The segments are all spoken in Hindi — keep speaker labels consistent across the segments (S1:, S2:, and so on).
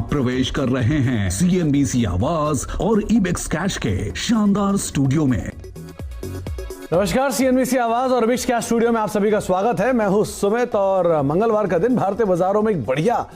S1: आप प्रवेश कर रहे हैं CNBC आवाज और इबेक्स कैश के शानदार स्टूडियो में।
S2: नमस्कार, CNBC आवाज और इबेक्स कैश स्टूडियो में आप सभी का स्वागत है। मैं हूं सुमित और मंगलवार का दिन भारतीय बाजारों में एक बढ़िया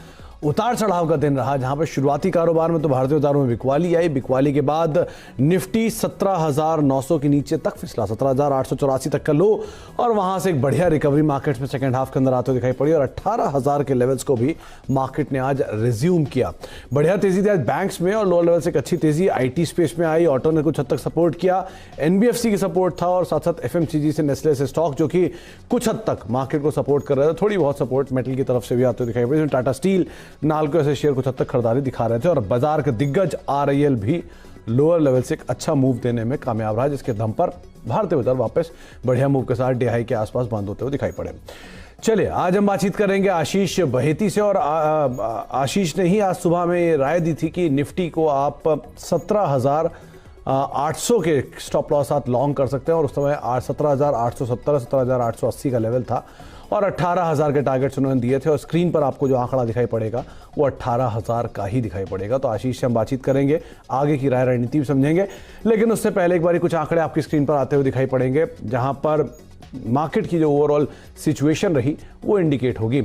S2: उतार चढ़ाव का दिन रहा, जहां पर शुरुआती कारोबार में तो भारतीय बाजारों में बिकवाली आई। बिकवाली के बाद निफ्टी 17,900 के नीचे तक फिसला, 17,884 तक का लो, और वहां से एक बढ़िया रिकवरी मार्केट में सेकंड हाफ के अंदर आते हुए दिखाई पड़ी और 18,000 के लेवल्स को भी मार्केट ने आज रिज्यूम किया। बढ़िया तेजी थी आज बैंक्स में और लोअर लेवल से एक अच्छी तेजी IT स्पेस में आई। ऑटो ने कुछ हद तक सपोर्ट किया, NBFC की सपोर्ट था और साथ साथ FMCG से नेस्ले से स्टॉक जो कि कुछ हद तक मार्केट को सपोर्ट कर रहे थे। थोड़ी बहुत सपोर्ट मेटल की तरफ से भी आते हुए दिखाई पड़ी। टाटा स्टील, नाल्को ऐसे शेयर कुछ हद तक खरीदारी दिखा रहे थे और बाजार के दिग्गज RIL भी लोअर लेवल से एक अच्छा मूव देने में कामयाब रहा, जिसके दम पर भारतीय बाजार वापस बढ़िया मूव के साथ DI के आसपास बंद होते हुए दिखाई पड़े। चलिए, आज हम बातचीत करेंगे आशीष बहेती से और आशीष ने ही आज सुबह में राय दी थी कि निफ्टी को आप 17,800 के स्टॉप लॉस साथ लॉन्ग कर सकते हैं और उस समय 17,870 17,880 का लेवल था और 18,000 के टारगेट्स उन्होंने दिए थे और स्क्रीन पर आपको जो आंकड़ा दिखाई पड़ेगा वो 18,000 का ही दिखाई पड़ेगा। तो आशीष से हम बातचीत करेंगे, आगे की राय रणनीति भी समझेंगे, लेकिन उससे पहले एक बार कुछ आंकड़े आपकी स्क्रीन पर आते हुए दिखाई पड़ेंगे जहां पर मार्केट की जो ओवरऑल सिचुएशन रही वो इंडिकेट होगी।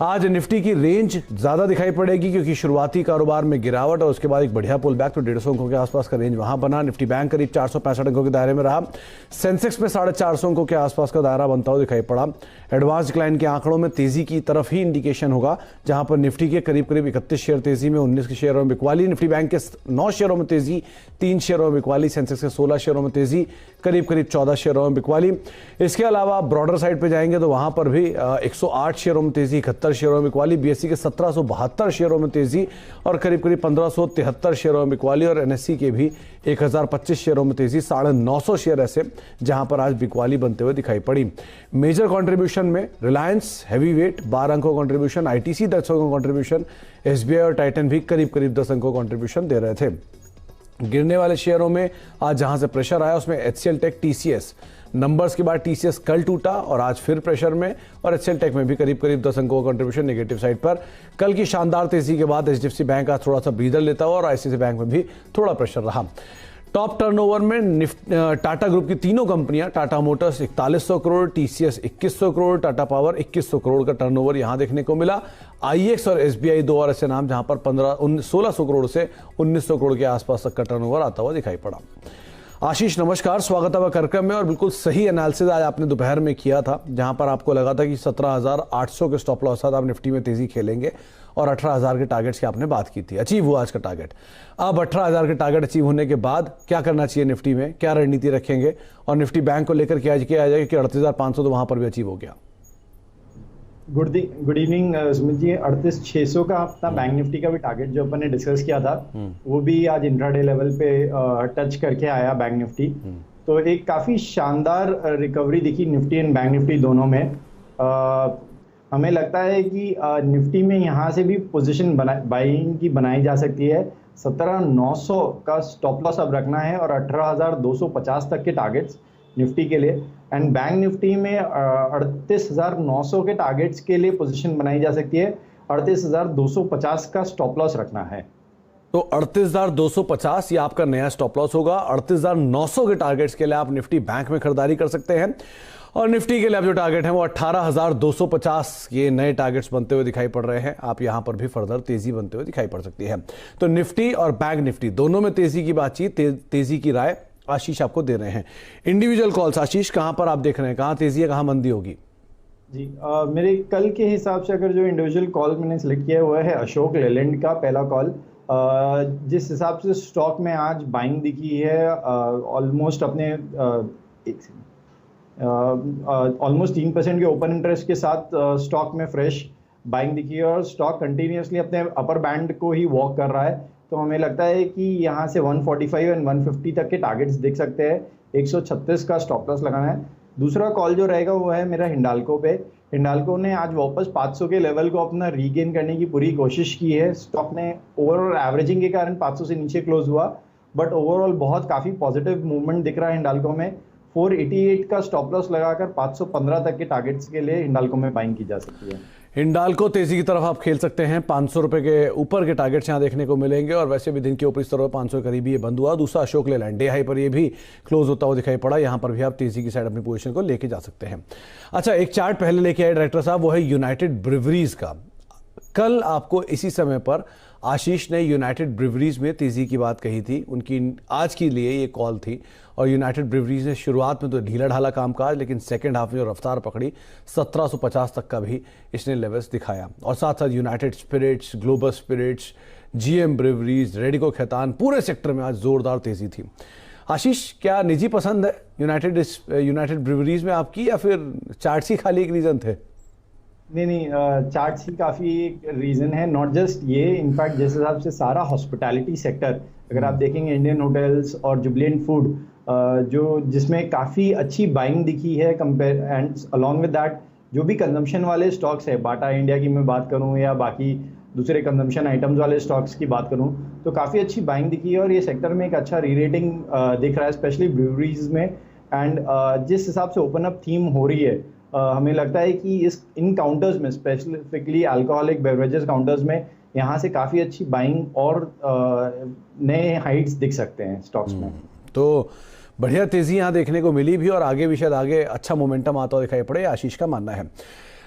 S2: आज निफ्टी की रेंज ज्यादा दिखाई पड़ेगी क्योंकि शुरुआती कारोबार में गिरावट और उसके बाद एक बढ़िया पुल बैक, तो 150 अंकों के आसपास का रेंज वहां बना। निफ्टी बैंक करीब 465 अंकों के दायरे में रहा। सेंसेक्स में 450 अंकों के आसपास का दायरा बनता हुआ दिखाई पड़ा। एडवांस डिक्लाइन के आंकड़ों में तेजी की तरफ ही इंडिकेशन होगा, जहां पर निफ्टी के करीब 31 शेयर तेजी में, 19 के शेयरों में बिकवाली। निफ्टी बैंक के 9 शेयरों में तेजी, 3 शेयरों में बिकवाली। सेंसेक्स के 16 शेयरों में तेजी, करीब 14 शेयरों में बिकवाली। इसके अलावा ब्रॉडर साइड पे जाएंगे तो वहां पर भी 108 शेयरों में तेजी, 71 शेयरों में बिकवाली। BSE के 1772 शेयरों में तेजी और करीब 1573 शेयरों में बिकवाली और NSE के भी 1025 शेयरों में तेजी। 950 शेयर ऐसे जहां पर आज बिकवाली बनते हुए दिखाई पड़ी। मेजर कंट्रीब्यूशन में रिलायंस हैवी वेट 12 अंकों कंट्रीब्यूशन, ITC 10 अंकों कंट्रीब्यूशन, SBI और टाइटन भी करीब 10 अंकों कंट्रीब्यूशन दे रहे थे। गिरने वाले शेयरों में आज जहां से प्रेशर आया उसमें HCL टेक, TCS, नंबर्स के बाद TCS कल टूटा और आज फिर प्रेशर में, और HCL टेक में भी करीब 10 अंकों का कंट्रीब्यूशन नेगेटिव साइड पर। कल की शानदार तेजी के बाद HDFC बैंक आज थोड़ा सा ब्रीदर लेता हुआ और ICICI बैंक में भी थोड़ा प्रेशर रहा। टॉप टर्नओवर में टाटा ग्रुप की तीनों कंपनियां, Tata Motors 4100 crore, TCS 2100 crore, Tata power 2100 crore का टर्नओवर यहां देखने को मिला। IEX और SBI दो और ऐसे नाम जहां पर 1600 करोड़ से 1900 करोड़ के आसपास तक का टर्नओवर आता हुआ दिखाई पड़ा। आशीष नमस्कार, स्वागत है कार्यक्रम में। और बिल्कुल सही एनालिसिस आज आपने दोपहर में किया था, जहां पर आपको लगा था कि 17,800 के स्टॉप लॉस साथ आप निफ्टी में तेजी खेलेंगे और 18,000 के टारगेट्स की आपने बात की थी। अचीव हुआ आज का टारगेट। अब 18,000 के टारगेट अचीव होने के बाद क्या करना चाहिए निफ्टी में, क्या रणनीति रखेंगे और निफ्टी बैंक को लेकर क्या किया जाएगा कि 38,500 तो वहां पर भी अचीव हो गया?
S3: Good evening Sumit ji. 38,600 का अपना बैंक निफ्टी का भी टारगेट जो अपन ने डिस्कस किया था वो भी आज इंट्राडे लेवल पे टच करके आया बैंक निफ्टी। तो एक काफी शानदार रिकवरी दिखी निफ्टी एंड बैंक निफ्टी दोनों में। हमें लगता है कि निफ्टी में यहाँ से भी पोजीशन बाइंग की बनाई जा सकती है। 17,900 का स्टॉप लॉस अब रखना है और 18,250 तक के टारगेट्स निफ्टी के लिए। एंड बैंक निफ्टी में 38,900 के टारगेट्स के लिए पोजीशन बनाई जा सकती है। 38,250 का स्टॉप लॉस रखना है।
S2: तो 38,250 ये आपका नया स्टॉप लॉस होगा। 38,900 के टारगेट्स के लिए आप निफ्टी बैंक में खरीदारी कर सकते हैं और निफ्टी के लिए अब जो टारगेट है वो 18,250 ये नए टारगेट्स बनते हुए दिखाई पड़ रहे हैं। आप यहां पर भी फर्दर तेजी बनते हुए दिखाई पड़ सकती है। तो निफ्टी और बैंक निफ्टी दोनों में तेजी की बातचीत, तेजी की राय आशीष आपको दे रहे हैं। इंडिविजुअल कॉल्स आशीष, कहां पर आप देख रहे हैं, कहां तेजी है, कहां मंदी होगी?
S3: जी मेरे कल के हिसाब से अगर जो इंडिविजुअल कॉल मैंने सेलेक्ट किया हुआ है अशोक लेलैंड का पहला कॉल। जिस हिसाब से स्टॉक में आज बाइंग दिखी है ऑलमोस्ट अपने ऑलमोस्ट 3% के ओपन इंटरेस्ट के साथ स्टॉक में फ्रेश बाइंग दिखी है और स्टॉक कंटिन्यूसली अपने अपर बैंड को ही वॉक कर रहा है। तो हमें लगता है कि यहाँ से 145 एंड 150 तक के टारगेट्स देख सकते हैं। 136 का स्टॉप लॉस लगाना है। दूसरा कॉल जो रहेगा वो है मेरा हिंडाल्को पे। हिंडाल्को ने आज वापस 500 के लेवल को अपना रीगेन करने की पूरी कोशिश की है। स्टॉक ने ओवरऑल एवरेजिंग के कारण 500 से नीचे क्लोज हुआ, बट ओवरऑल बहुत काफ़ी पॉजिटिव मूवमेंट दिख रहा है हिंडाल्को में। 488 का स्टॉप लॉस लगाकर 515 तक के टारगेट्स के लिए हिंडाल्को में बाइंग की जा सकती है।
S2: हिंडाल्को तेजी की तरफ आप खेल सकते हैं। 500 रुपए के ऊपर के टारगेट्स यहाँ देखने को मिलेंगे और वैसे भी दिन के ऊपरी स्तर पर 500 के करीब ये बंद हुआ। दूसरा अशोक लेलैंड डे हाई पर ये भी क्लोज होता हुआ दिखाई पड़ा। यहाँ पर भी आप तेजी की साइड अपनी पोजीशन को लेके जा सकते हैं। अच्छा, एक चार्ट पहले लेके आए डायरेक्टर साहब, वो है यूनाइटेड ब्रिवरीज का। कल आपको इसी समय पर आशीष ने यूनाइटेड ब्रिवरीज में तेजी की बात कही थी, उनकी आज के लिए ये कॉल थी। और यूनाइटेड ब्रिवरीज ने शुरुआत में तो ढीला ढाला कामकाज, लेकिन सेकंड हाफ में जो रफ्तार पकड़ी 1750 तक का भी इसने लेवल्स दिखाया। और साथ साथ United Spirits, Global Spirits, GM Breweries, Radico Khaitan, पूरे सेक्टर में आज जोरदार तेजी थी। आशीष, क्या निजी पसंद है यूनाइटेड ब्रिवरीज में आपकी, या फिर चार्ट्स ही खाली एक रीजन थे?
S3: नहीं, चार्ट्स ही काफ़ी एक रीज़न है, नॉट जस्ट ये। इनफैक्ट जिस हिसाब से सारा हॉस्पिटैलिटी सेक्टर, अगर आप देखेंगे इंडियन होटल्स और जुबिलेंट फूड, जो जिसमें काफ़ी अच्छी बाइंग दिखी है compare, and along with that जो भी कंजम्पशन वाले स्टॉक्स है, बाटा इंडिया की मैं बात करूं या बाकी दूसरे कंजम्पशन आइटम्स वाले स्टॉक्स की बात करूं, तो काफ़ी अच्छी बाइंग दिखी है और ये सेक्टर में एक अच्छा री रेटिंग दिख रहा है, स्पेशली ब्रूवरीज में। एंड जिस हिसाब से ओपन अप थीम हो रही है, हमें लगता है कि इन काउंटर्स में, स्पेसिफिकली अल्कोहलिक बेवरेजेस काउंटर्स में, यहाँ से काफ़ी अच्छी बाइंग और नए हाइट्स दिख सकते हैं स्टॉक्स में।
S2: तो बढ़िया तेजी यहाँ देखने को मिली भी और आगे भी शायद आगे अच्छा मोमेंटम आता हुआ दिखाई पड़े, आशीष का मानना है।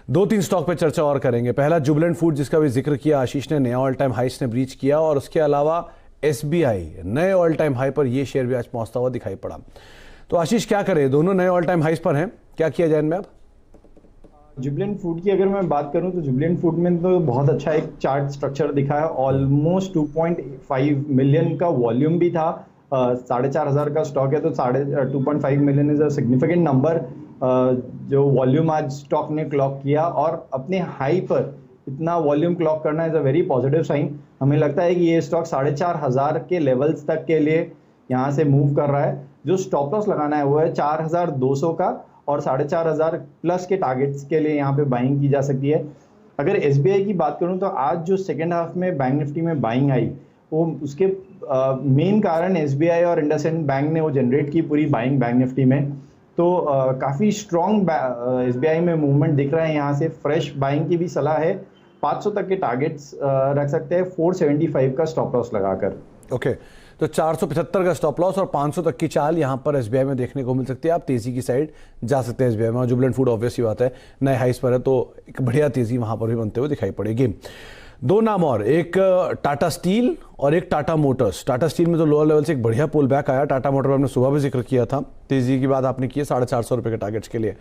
S2: 2-3 स्टॉक पे चर्चा और करेंगे। पहला जुबिलेंट फूड, जिसका भी जिक्र किया आशीष ने, नया ऑल टाइम हाइस ने ब्रीच किया। और उसके अलावा SBI नए ऑल टाइम हाई पर, ये शेयर भी आज पहुंचता हुआ दिखाई पड़ा। तो आशीष क्या करें, दोनों नए ऑल टाइम हाइस पर हैं, क्या किया जाए इनमें अब?
S3: जुबिलेंट फूड की अगर मैं बात करूं तो जुबिलेंट फूड में तो बहुत अच्छा एक चार्ट स्ट्रक्चर दिखा है। ऑलमोस्ट 2.5 मिलियन का वॉल्यूम भी था, 4,500 का स्टॉक है, तो 2.5 million is a significant number जो वॉल्यूम आज स्टॉक ने क्लॉक किया। और अपने हाई पर इतना वॉल्यूम क्लॉक करना is a very positive sign. हमें लगता है कि ये स्टॉक 4,500 के लेवल्स तक के लिए यहाँ से मूव कर रहा है। जो स्टॉप लॉस लगाना है वो है 4,200 का, और 4,500 प्लस के टारगेट्स के लिए यहाँ पे बाइंग की जा सकती है। अगर SBI की बात करूँ तो आज जो सेकेंड हाफ में बैंक निफ्टी में बाइंग आई, वो उसके मेन कारण SBI और इंडसइंड बैंक ने वो जनरेट की पूरी बाइंग बैंक निफ्टी में। तो काफ़ी स्ट्रॉन्ग SBI में मूवमेंट दिख रहा है। यहाँ से फ्रेश बाइंग की भी सलाह है। 500 तक के टारगेट्स रख सकते हैं 475 का स्टॉप लॉस लगाकर।
S2: ओके, तो 475 का स्टॉप लॉस और 500 तक की चाल यहाँ पर SBI में देखने को मिल सकती है। आप तेजी की साइड जा सकते हैं SBI में। और जुबिलेंट फूड ऑब्वियस ही बात है, नए हाइस पर है, तो एक बढ़िया तेजी वहाँ पर भी बनते हुए दिखाई पड़ेगी। 2 नाम और, एक टाटा स्टील और एक टाटा मोटर्स। टाटा स्टील में तो लोअर लेवल से एक बढ़िया पुल बैक आया। टाटा मोटर हमने सुबह भी जिक्र किया था, तेजी की बात आपने की है 450 रुपये के टारगेट्स के लिए।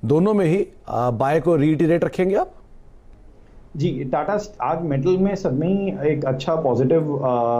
S2: दोनों में ही बाय को रीइटरेट रखेंगे आप?
S3: जी, टाटा आज मेटल में सब में ही एक अच्छा पॉजिटिव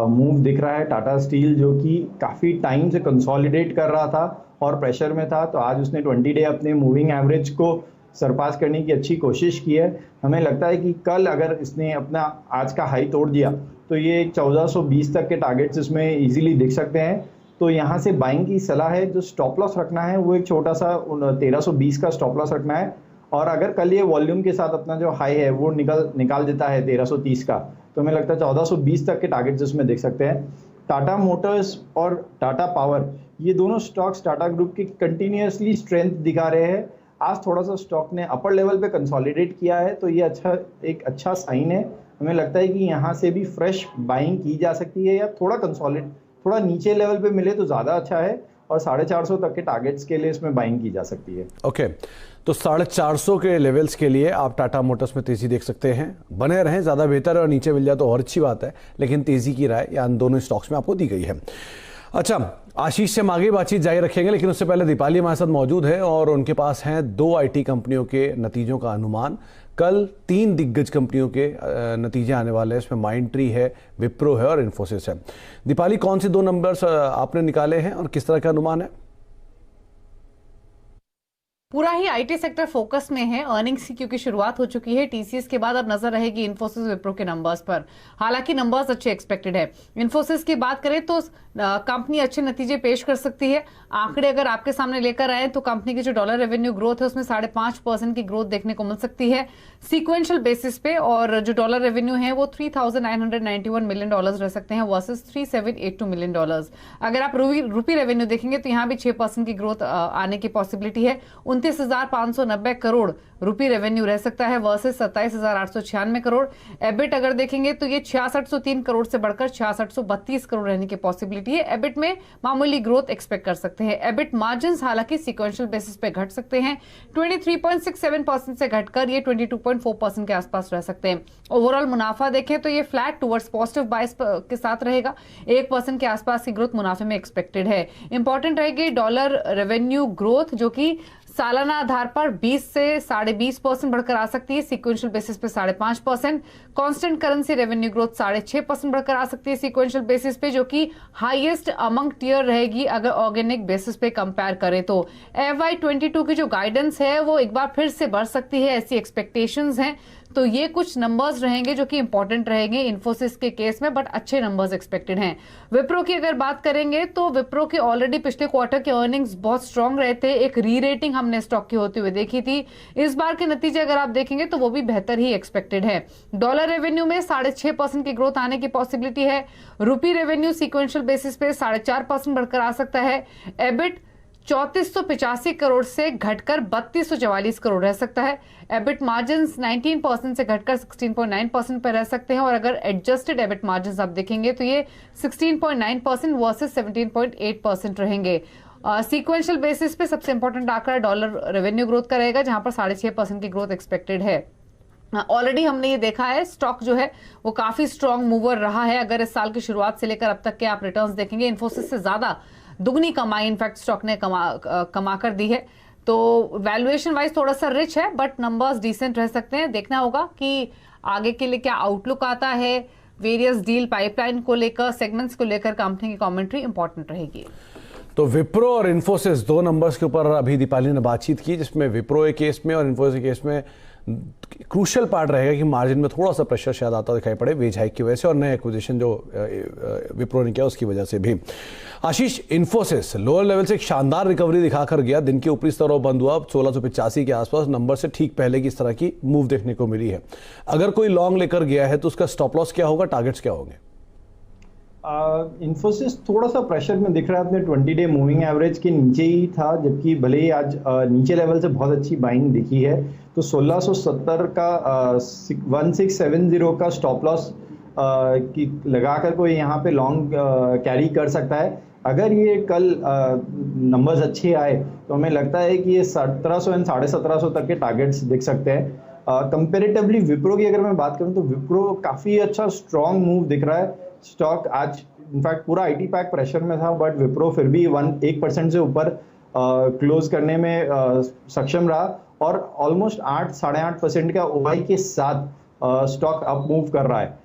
S3: मूव दिख रहा है। टाटा स्टील जो कि काफ़ी टाइम से कंसोलिडेट कर रहा था और प्रेशर में था, तो आज उसने 20 डे अपने मूविंग एवरेज को सरपास करने की अच्छी कोशिश की है। हमें लगता है कि कल अगर इसने अपना आज का हाई तोड़ दिया तो ये 1420 तक के टारगेट्स इसमें इजीली दिख सकते हैं। तो यहाँ से बाइंग की सलाह है। जो स्टॉप लॉस रखना है वो एक छोटा सा 1320 का स्टॉप लॉस रखना है। और अगर कल ये वॉल्यूम के साथ अपना जो हाई है वो निकाल देता है 1330 का, तो हमें लगता है 1420 तक के टारगेट्स इसमें देख सकते हैं। टाटा मोटर्स और टाटा पावर, ये दोनों स्टॉक्स टाटा ग्रुप की कंटिन्यूसली स्ट्रेंथ दिखा रहे हैं। आज थोड़ा सा स्टॉक ने अपर लेवल पे कंसोलिडेट किया है, तो ये एक अच्छा साइन है। हमें लगता है कि यहाँ से भी फ्रेश बाइंग की जा सकती है, या थोड़ा नीचे लेवल पे मिले तो ज़्यादा अच्छा है। और 450 तक के टारगेट्स के लिए इसमें बाइंग की जा सकती है।
S2: ओके, तो 450 के लेवल्स के लिए आप टाटा मोटर्स में तेजी देख सकते हैं। बने रहें, ज़्यादा बेहतर है, और नीचे मिल जाए तो और अच्छी बात है, लेकिन तेजी की राय या दोनों स्टॉक्स में आपको दी गई है। अच्छा, आशीष से हम आगे बातचीत जारी रखेंगे, लेकिन उससे पहले दीपाली हमारे साथ मौजूद है और उनके पास हैं 2 IT कंपनियों के नतीजों का अनुमान। कल 3 दिग्गज कंपनियों के नतीजे आने वाले हैं। इसमें माइंडट्री है, विप्रो है और इन्फोसिस है। दीपाली, कौन से 2 नंबर्स आपने निकाले हैं और किस तरह का अनुमान है?
S4: पूरा ही आईटी सेक्टर फोकस में है। अर्निंग्स की क्योंकि शुरुआत हो चुकी है, टीसीएस के बाद अब नजर रहेगी इन्फोसिस विप्रो के नंबर्स पर। हालांकि नंबर्स अच्छे एक्सपेक्टेड है। इन्फोसिस की बात करें तो कंपनी अच्छे नतीजे पेश कर सकती है। आंकड़े अगर आपके सामने लेकर आए तो कंपनी की जो डॉलर रेवेन्यू ग्रोथ है उसमें 5.5% की ग्रोथ देखने को मिल सकती है सीक्वेंशियल बेसिस पे, और जो डॉलर रेवेन्यू है वो $3,991 मिलियन रह सकते हैं वर्सेस $3,782 मिलियन। अगर आप रूपी रेवेन्यू देखेंगे तो यहाँ भी 6% की ग्रोथ आने की पॉसिबिलिटी है। 29,590 करोड़ रुपी रेवेन्यू रह सकता है वर्सेस 27,896 करोड़। एबिट अगर देखेंगे तो ये 6603 करोड़ से बढ़कर 6632 करोड़ रहने की पॉसिबिलिटी है। एबिट में मामूली ग्रोथ एक्सपेक्ट कर सकते हैं। एबिट मार्जिन हालांकि सिक्वेंशियल बेसिस पे घट सकते हैं, 23.67% से घटकर ये 22.4% के आसपास रह सकते हैं। ओवरऑल मुनाफा देखें तो ये फ्लैट टुवर्ड्स पॉजिटिव बायस के साथ रहेगा, 1% के आसपास की ग्रोथ मुनाफे में एक्सपेक्टेड है। इंपॉर्टेंट रहेगी डॉलर रेवेन्यू ग्रोथ जो कि सालाना आधार पर 20 से 20.5% बढ़कर आ सकती है, सीक्वेंशियल बेसिस पे 5.5%। कांस्टेंट करेंसी रेवेन्यू ग्रोथ 6.5% बढ़कर आ सकती है सीक्वेंशियल बेसिस पे, जो कि हाईएस्ट अमंग टियर रहेगी अगर ऑर्गेनिक बेसिस पे कंपेयर करें तो। FY22 की जो गाइडेंस है वो एक बार फिर से बढ़ सकती है, ऐसी एक्सपेक्टेशंस हैं। तो ये कुछ नंबर्स रहेंगे जो कि इंपॉर्टेंट रहेंगे इन्फोसिस के केस में, बट अच्छे नंबर्स एक्सपेक्टेड हैं। विप्रो की अगर बात करेंगे तो विप्रो के ऑलरेडी पिछले क्वार्टर के अर्निंग्स बहुत स्ट्रांग रहे थे, एक री रेटिंग हमने स्टॉक की होते हुए देखी थी। इस बार के नतीजे अगर आप देखेंगे तो वो भी बेहतर ही एक्सपेक्टेड है। डॉलर रेवेन्यू में 6.5% की ग्रोथ आने की पॉसिबिलिटी है। रुपी रेवेन्यू सीक्वेंशियल बेसिस पे 4.5% बढ़कर आ सकता है। एबिट 3485 करोड़ से घटकर 3244 करोड़ रह सकता है। एबिट मार्जिन 19% से घटकर 16.9% पर रह सकते हैं, और अगर एडजस्टेड एबिट मार्जिन आप देखेंगे तो ये 16.9% वर्सेस 17.8% रहेंगे। सीक्वेंशियल बेसिस पे सबसे इंपॉर्टेंट आंकड़ा डॉलर रेवेन्यू ग्रोथ का रहेगा, जहां पर 6.5% की ग्रोथ एक्सपेक्टेड है। ऑलरेडी हमने ये देखा है स्टॉक जो है वो काफी स्ट्रांग मूवर रहा है। अगर इस साल की शुरुआत से लेकर अब तक के आप रिटर्न्स देखेंगे, इन्फोसिस से ज्यादा दुगनी कमाई इनफैक्ट स्टॉक ने कमा कर दी है। तो वैल्यूएशन वाइज थोड़ा सा रिच है, बट नंबर्स डिसेंट रह सकते हैं। देखना होगा कि आगे के लिए क्या आउटलुक आता है, वेरियस डील पाइपलाइन को लेकर, सेगमेंट्स को लेकर कंपनी की कमेंट्री इंपॉर्टेंट रहेगी।
S2: तो विप्रो और इन्फोसिस दो नंबर्स के ऊपर अभी दीपाली ने बातचीत की, जिसमें विप्रो के केस में और इन्फोसिस के केस में क्रूशियल पार्ट रहेगा कि मार्जिन में थोड़ा सा प्रेशर शायद आता दिखाई पड़े वेज हाइक की वजह से और नए एक्विजिशन जो विप्रो ने किया उसकी वजह से भी। आशीष, इन्फोसिस लोअर लेवल से एक शानदार रिकवरी दिखाकर गया, दिन के ऊपरी स्तरों बंद हुआ 1685 के आसपास, नंबर से ठीक पहले की इस तरह की मूव देखने को मिली है। अगर कोई लॉन्ग लेकर गया है तो उसका स्टॉप लॉस क्या होगा, टारगेट्स क्या होंगे?
S3: इन्फोसिस थोड़ा सा प्रेशर में दिख रहा है, अपने 20 डे मूविंग एवरेज के नीचे ही था, जबकि भले ही आज नीचे लेवल से बहुत अच्छी बाइंग दिखी है। तो 1670 का 1670 का स्टॉप लॉस की लगाकर कोई यहाँ पे लॉन्ग कैरी कर सकता है। अगर ये कल नंबर्स अच्छे आए तो हमें लगता है कि ये 1700 एंड 1750 तक के टारगेट्स दिख सकते हैं। कंपेरेटिवली विप्रो की अगर मैं बात करूँ तो विप्रो काफ़ी अच्छा स्ट्रॉन्ग मूव दिख रहा है। स्टॉक आज इनफैक्ट पूरा आईटी पैक प्रेशर में था, बट विप्रो फिर भी 1% से ऊपर क्लोज करने में सक्षम रहा और ऑलमोस्ट 8-8.5% का ओआई के साथ स्टॉक अप मूव कर रहा है।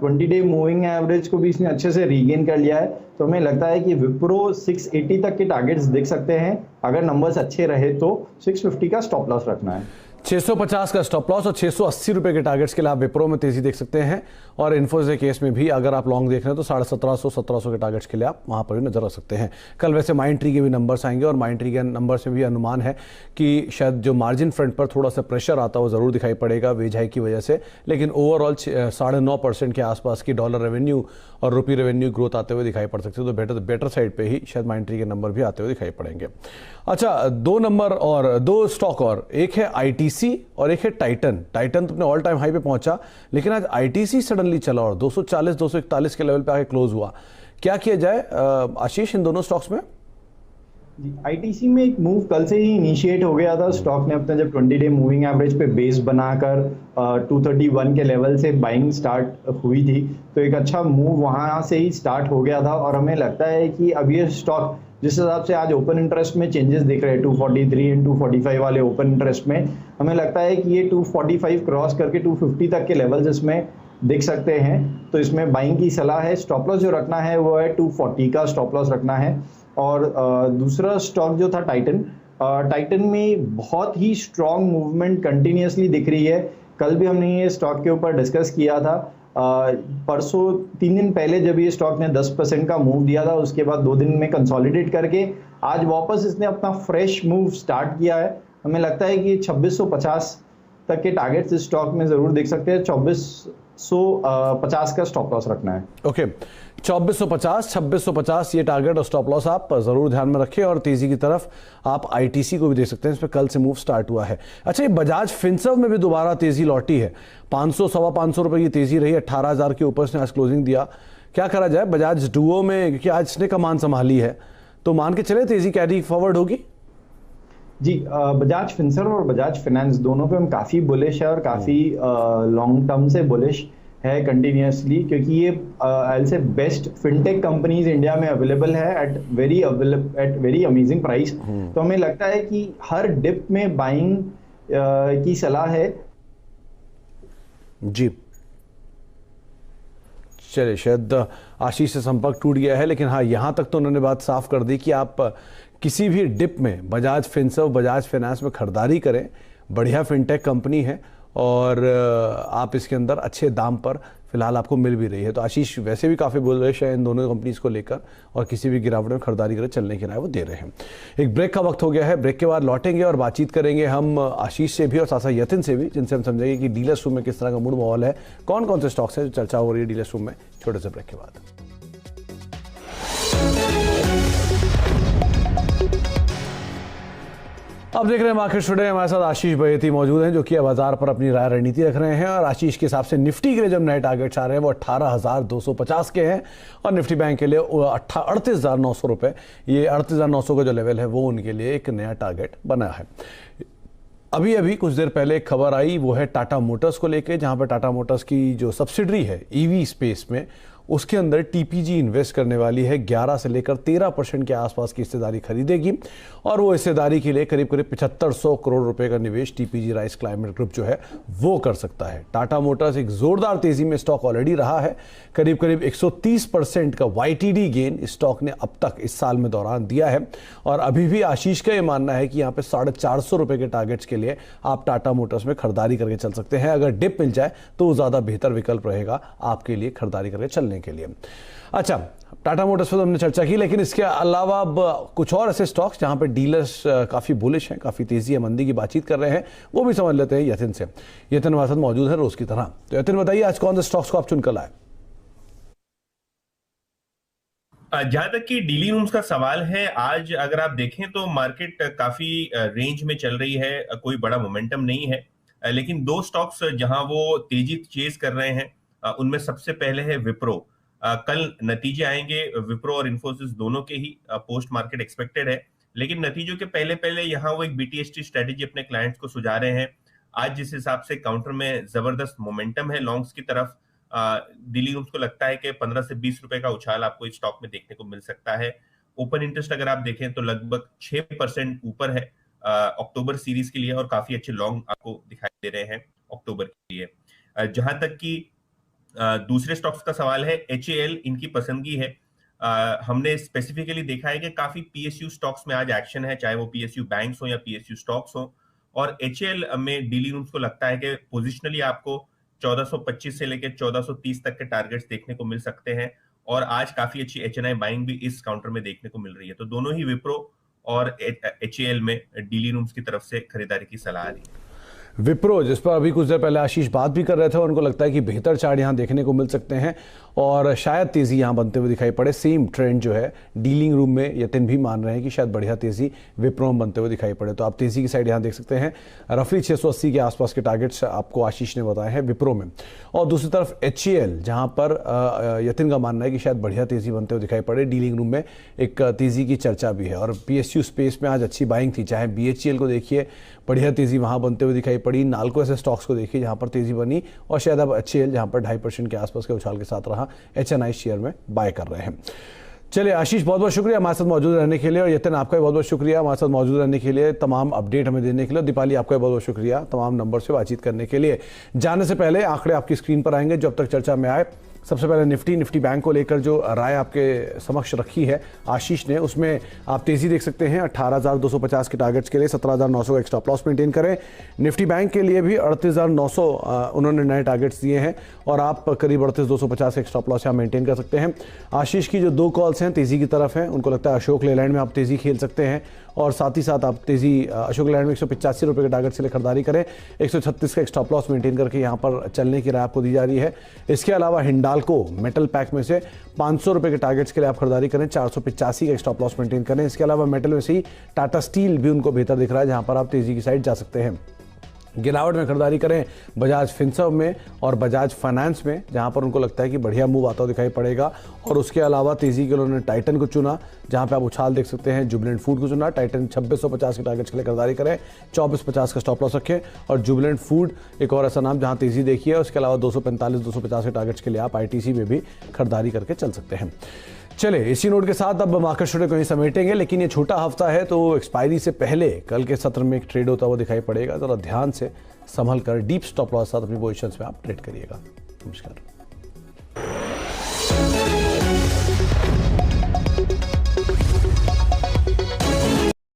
S3: 20 डे मूविंग एवरेज को भी इसने अच्छे से रीगेन कर लिया है। तो हमें लगता है कि विप्रो 680 तक के टारगेट्स देख सकते हैं। अगर नंबर्स अच्छे रहे तो 650 का स्टॉप लॉस रखना है।
S2: 650 का स्टॉप लॉस और 680 रुपए के टारगेट्स के लिए आप विप्रो में तेजी देख सकते हैं, और इन्फोसिस केस में भी अगर आप लॉन्ग देख रहे हैं तो 1750-1700 के टारगेट्स के लिए आप वहां पर भी नजर रख सकते हैं। कल वैसे माइंडट्री के भी नंबर्स आएंगे और माइंडट्री के नंबर्स में भी अनुमान है कि शायद जो मार्जिन फ्रंट पर थोड़ा सा प्रेशर आता है वो जरूर दिखाई पड़ेगा वेज हाइक की वजह से, लेकिन ओवरऑल 9.5% के आसपास की डॉलर रेवेन्यू और रुपी रेवेन्यू ग्रोथ आते हुए दिखाई पड़ सकती है। तो बेटर साइड पे ही शायद माइंडट्री के नंबर भी आते हुए दिखाई पड़ेंगे। अच्छा, दो नंबर और दो स्टॉक और, एक है आईटीसी और एक है टाइटन। टाइटन तो अपने ऑल टाइम हाई पे पहुंचा, लेकिन आज आईटीसी सडनली चला और 240-241 के लेवल पे आके क्लोज हुआ। क्या किया जाए आशीष इन दोनों स्टॉक्स में?
S3: आईटीसी में एक मूव कल से ही इनिशिएट हो गया था। स्टॉक ने अपना जब 20 डे मूविंग एवरेज पे बेस बनाकर 231 के लेवल से बाइंग स्टार्ट हुई थी, तो एक अच्छा मूव वहां से ही स्टार्ट हो गया था। और हमें लगता है कि अब ये स्टॉक जिस हिसाब से आज ओपन इंटरेस्ट में चेंजेस दिख रहे हैं 243 एंड 245 वाले ओपन इंटरेस्ट में, हमें लगता है कि ये 245 क्रॉस करके 250 तक के लेवल्स इसमें दिख सकते हैं। तो इसमें बाइंग की सलाह है। स्टॉप लॉस जो रखना है वो है 240 का स्टॉप लॉस रखना है। और दूसरा स्टॉक जो था टाइटन में बहुत ही स्ट्रॉन्ग मूवमेंट कंटिन्यूसली दिख रही है। कल भी हमने ये स्टॉक के ऊपर डिस्कस किया था। परसों 3 दिन पहले जब ये स्टॉक ने 10% का मूव दिया था, उसके बाद 2 दिन में कंसोलिडेट करके आज वापस इसने अपना फ्रेश मूव स्टार्ट किया है। हमें लगता है कि 2650 तक के टारगेट्स इस स्टॉक में ज़रूर देख सकते हैं। 2450 का स्टॉप लॉस रखना है।
S2: ओके, 2450, 2650 ये टारगेट और स्टॉप लॉस आप जरूर ध्यान में रखें। और तेजी की तरफ आप आईटीसी को भी देख सकते हैं, इस पर कल से मूव स्टार्ट हुआ है। अच्छा, ये बजाज फिनसर्व में भी दोबारा तेजी लौटी है, 500 सवा 500 रुपए की तेजी रही, 18,000 के ऊपर इसने आज क्लोजिंग दिया। क्या करा जाए बजाज डुओ में, क्योंकि आज इसने कमान संभाली है, तो मान के चले तेजी कैरी फॉरवर्ड होगी?
S3: जी, बजाज फिनसर्व और बजाज फाइनेंस दोनों पे हम काफी बुलिश है और काफी लॉन्ग टर्म से बुलिश है कंटिन्यूसली, क्योंकि ये आई से बेस्ट फिनटेक कंपनीज इंडिया में अवेलेबल है एट वेरी अमेजिंग प्राइस। तो हमें लगता है कि हर डिप में बाइंग की सलाह है।
S2: जी चलिए, शायद आशीष से संपर्क टूट गया है, लेकिन हाँ, यहां तक तो उन्होंने बात साफ कर दी कि आप किसी भी डिप में बजाज फिनसर्व, बजाज फाइनेंस में खरीदारी करें। बढ़िया फिनटेक कंपनी है और आप इसके अंदर अच्छे दाम पर फिलहाल आपको मिल भी रही है। तो आशीष वैसे भी काफ़ी बुलिश है इन दोनों कंपनीज को लेकर, और किसी भी गिरावट में खरीदारी करें, चलने की राय वो दे रहे हैं। एक ब्रेक का वक्त हो गया है, ब्रेक के बाद लौटेंगे और बातचीत करेंगे हम आशीष से भी और साथ साथ यतिन से भी, जिनसे हम समझेंगे कि डीलर्स रूम में किस तरह का मूड माहौल है, कौन कौन से स्टॉक्स हैं जो चर्चा हो रही है डीलर्स रूम में। छोटे से ब्रेक के बाद अब देख रहे हैं मार्केट टुडे। हमारे साथ आशीष बहेती मौजूद हैं, जो कि बाजार पर अपनी राय रणनीति रख रहे हैं। और आशीष के हिसाब से निफ्टी के लिए जब नए टारगेट्स आ रहे हैं वो 18,250 के हैं, और निफ्टी बैंक के लिए 38,900 रुपए, ये 38,900 का जो लेवल है वो उनके लिए एक नया टारगेट बना है। अभी अभी कुछ देर पहले एक खबर आई, वो है टाटा मोटर्स को लेके, जहां पर टाटा मोटर्स की जो सब्सिडरी है ईवी स्पेस में, उसके अंदर टीपीजी इन्वेस्ट करने वाली है। 11 से लेकर 13% के आसपास की हिस्सेदारी खरीदेगी, और वो हिस्सेदारी के लिए करीब करीब 7500 करोड़ रुपए का निवेश टीपीजी राइस क्लाइमेट ग्रुप जो है वो कर सकता है। टाटा मोटर्स एक जोरदार तेजी में स्टॉक ऑलरेडी रहा है, करीब करीब 130% का YTD गेन इस स्टॉक ने अब तक इस साल में दौरान दिया है। और अभी भी आशीष का ये मानना है कि यहाँ पे 450 रुपए के टारगेट्स के लिए आप टाटा मोटर्स में खरीदारी करके चल सकते हैं। अगर डिप मिल जाए तो वो ज्यादा बेहतर विकल्प रहेगा आपके लिए खरीदारी करके चलने के लिए। अच्छा, टाटा मोटर्स पर तो हमने चर्चा की, लेकिन इसके अलावा अब कुछ और ऐसे स्टॉक्स जहां पे डीलर्स काफी बुलिश हैं, काफी तेजी है, मंदी की बातचीत कर रहे हैं, वो भी समझ लेते हैं यतिन से। यतिन हमारे साथ मौजूद है रोज की तरह। तो यतिन बताइए, आज कौन से स्टॉक्स को आप चुनकर लाए?
S5: जहां तक कि डीली रूम्स का सवाल है, आज अगर आप देखें तो मार्केट काफी रेंज में चल रही है, कोई बड़ा मोमेंटम नहीं है। लेकिन दो स्टॉक्स जहां वो तेजी चेज कर रहे हैं, उनमें सबसे पहले है विप्रो। कल नतीजे आएंगे विप्रो और इन्फोसिस दोनों के ही, पोस्ट मार्केट एक्सपेक्टेड है, लेकिन नतीजों के पहले पहले यहाँ वो एक BTST स्ट्रेटेजी अपने क्लाइंट्स को सुझा रहे हैं। आज जिस हिसाब से काउंटर में जबरदस्त मोमेंटम है लॉन्ग्स की तरफ, दिल्ली रूम्स को लगता है कि 15 से 20 रुपए का उछाल आपको इस स्टॉक में देखने को मिल सकता है। ओपन इंटरेस्ट अगर आप देखें तो लगभग 6% ऊपर है अक्टूबर सीरीज के लिए, और काफी अच्छे लॉन्ग आपको दिखाई दे रहे हैं अक्टूबर के लिए। जहां तक कि दूसरे स्टॉक्स का सवाल है, HAL इनकी पसंदगी है। हमने स्पेसिफिकली देखा है कि काफी PSU स्टॉक्स में आज एक्शन है, चाहे वो PSU बैंक्स हो या PSU स्टॉक्स हो, और HAL में डीली रूम्स को लगता है कि पोजिशनली आपको 1425 से लेकर 1430 तक के टारगेट्स देखने को मिल सकते हैं, और आज काफी अच्छी HNI बाइंग भी इस काउंटर में देखने को मिल रही है। तो दोनों ही विप्रो और HAL में डीली रूम्स की तरफ से खरीदारी की सलाह आ रही है।
S2: विप्रो, जिस पर अभी कुछ देर पहले आशीष बात भी कर रहे थे, उनको लगता है कि बेहतर चार्ट यहां देखने को मिल सकते हैं और शायद तेजी यहां बनते हुए दिखाई पड़े। सेम ट्रेंड जो है डीलिंग रूम में यतिन भी मान रहे हैं कि शायद बढ़िया तेजी विप्रो में बनते हुए दिखाई पड़े। तो आप तेजी की साइड यहां देख सकते हैं, रफली 680 के आसपास के टारगेट्स आपको आशीष ने बताए हैं विप्रो में। और दूसरी तरफ HAL, जहां पर यतिन का मानना है कि शायद बढ़िया तेजी बनते हुए दिखाई पड़े। डीलिंग रूम में एक तेजी की चर्चा भी है, और PSU स्पेस में आज अच्छी बाइंग थी। चाहे BHEL को देखिए, बढ़िया तेजी वहां बनते हुए दिखाई पड़ी। नाल्को ऐसे स्टॉक्स को देखिए जहां पर तेजी बनी, और शायद अब HAL जहां पर 2.5% के आसपास के उछाल के साथ रहा, HNI शेयर में बाय कर रहे हैं। चलिए आशीष, बहुत बहुत शुक्रिया हमारे साथ मौजूद रहने के लिए, और यतिन आपका भी बहुत बहुत शुक्रिया हमारे साथ मौजूद रहने के लिए, तमाम अपडेट हमें देने के लिए। दीपाली, आपका भी बहुत बहुत शुक्रिया तमाम नंबर से बातचीत करने के लिए। जाने से पहले आंकड़े आपकी स्क्रीन पर आएंगे जो अब तक चर्चा में आए। सबसे पहले निफ्टी बैंक को लेकर जो राय आपके समक्ष रखी है आशीष ने, उसमें आप तेजी देख सकते हैं 18,250 के टारगेट्स के लिए 17,900 का एक स्टॉप लॉस मेंटेन करें। निफ्टी बैंक के लिए भी 38,900 उन्होंने नए टारगेट्स दिए हैं, और आप करीब 38,250 एक स्टॉप लॉस यहाँ मेंटेन कर सकते हैं। आशीष की जो दो कॉल्स हैं तेजी की तरफ हैं, उनको लगता है अशोक लेलैंड में आप तेजी खेल सकते हैं, और साथ ही साथ आप तेजी अशोक लैंड में 185 रुपये के टारगेट के लिए खरीदारी करें। 136 का एक स्टॉप लॉस मेंटेन करके यहाँ पर चलने की राय आपको दी जा रही है। इसके अलावा हिंडाल्को मेटल पैक में से 500 रुपये के टारगेट्स के लिए आप खरीदारी करें, 485 का एक स्टॉप लॉस मेंटेन करें। इसके अलावा मेटल में से ही टाटा स्टील भी उनको बेहतर दिख रहा है, जहाँ पर आप तेजी की साइड जा सकते हैं। गिरावट में खरीदारी करें बजाज फिनसर्व में और बजाज फाइनेंस में, जहां पर उनको लगता है कि बढ़िया मूव आता हुआ दिखाई पड़ेगा। और उसके अलावा तेजी के उन्होंने टाइटन को चुना, जहां पे आप उछाल देख सकते हैं। जुबिलेंट फूड को चुना, टाइटन 2650 के टारगेट्स के लिए खरीदारी करें, 2450 का स्टॉप लॉस रखें। और जुबिलेंट फूड एक और ऐसा नाम जहां तेजी देखिए। उसके अलावा 245-250 के टारगेट्स के लिए आप आईटीसी में भी खरीदारी करके चल सकते हैं। चले इसी नोट के साथ अब मार्केट स्टडी को ही समेटेंगे, लेकिन ये छोटा हफ्ता है तो एक्सपायरी से पहले कल के सत्र में एक ट्रेड होता हुआ दिखाई पड़ेगा। जरा ध्यान से संभल कर डीप स्टॉप लॉस साथ अपनी पोजीशंस में आप ट्रेड करिएगा। नमस्कार।